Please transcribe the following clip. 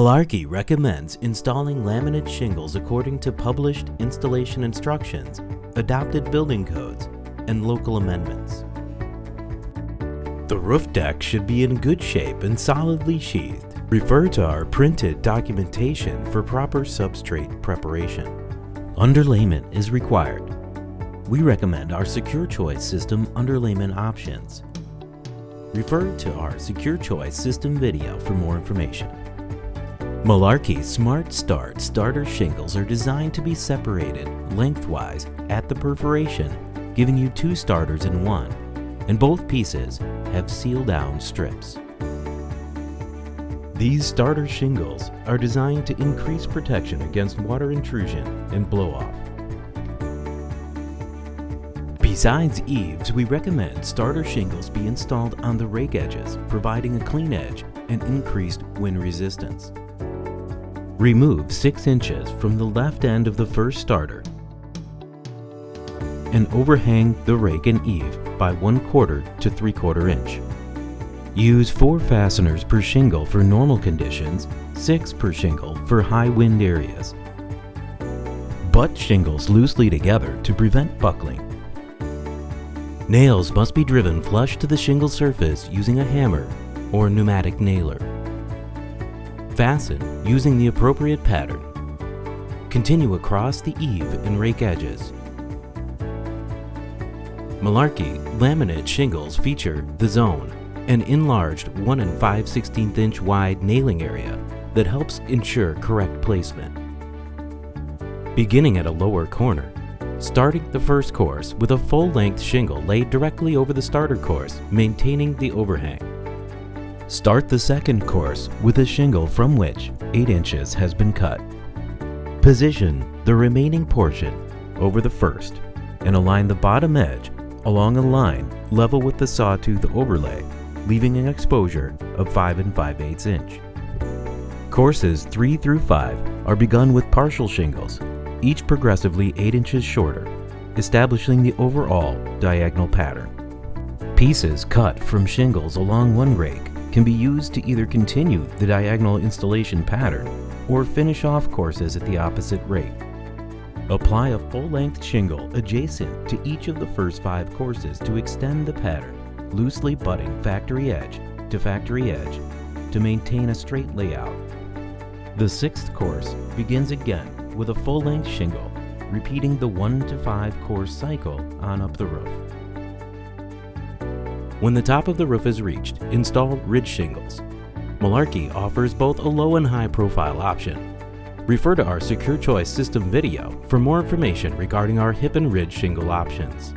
Malarkey recommends installing laminate shingles according to published installation instructions, adopted building codes, and local amendments. The roof deck should be in good shape and solidly sheathed. Refer to our printed documentation for proper substrate preparation. Underlayment is required. We recommend our Secure Choice System underlayment options. Refer to our Secure Choice System video for more information. Malarkey Smart Start Starter Shingles are designed to be separated lengthwise at the perforation, giving you 2 starters in one, and both pieces have seal-down strips. These starter shingles are designed to increase protection against water intrusion and blow-off. Besides eaves, we recommend starter shingles be installed on the rake edges, providing a clean edge and increased wind resistance. Remove 6 inches from the left end of the first starter and overhang the rake and eave by 1/4 to 3/4 inch. Use 4 fasteners per shingle for normal conditions, 6 per shingle for high wind areas. Butt shingles loosely together to prevent buckling. Nails must be driven flush to the shingle surface using a hammer or pneumatic nailer. Fasten using the appropriate pattern. Continue across the eave and rake edges. Malarkey laminate shingles feature the zone, an enlarged 1 5/16 inch wide nailing area that helps ensure correct placement. Beginning at a lower corner, starting the first course with a full-length shingle laid directly over the starter course, maintaining the overhang. Start the second course with a shingle from which 8 inches has been cut. Position the remaining portion over the first and align the bottom edge along a line level with the sawtooth overlay, leaving an exposure of 5 5/8 inch. Courses 3 through 5 are begun with partial shingles, each progressively 8 inches shorter, establishing the overall diagonal pattern. Pieces cut from shingles along one rake can be used to either continue the diagonal installation pattern or finish off courses at the opposite rake. Apply a full-length shingle adjacent to each of the first 5 courses to extend the pattern, loosely butting factory edge to maintain a straight layout. The 6th course begins again with a full-length shingle, repeating the 1 to 5 course cycle on up the roof. When the top of the roof is reached, install ridge shingles. Malarkey offers both a low and high profile option. Refer to our Secure Choice System video for more information regarding our hip and ridge shingle options.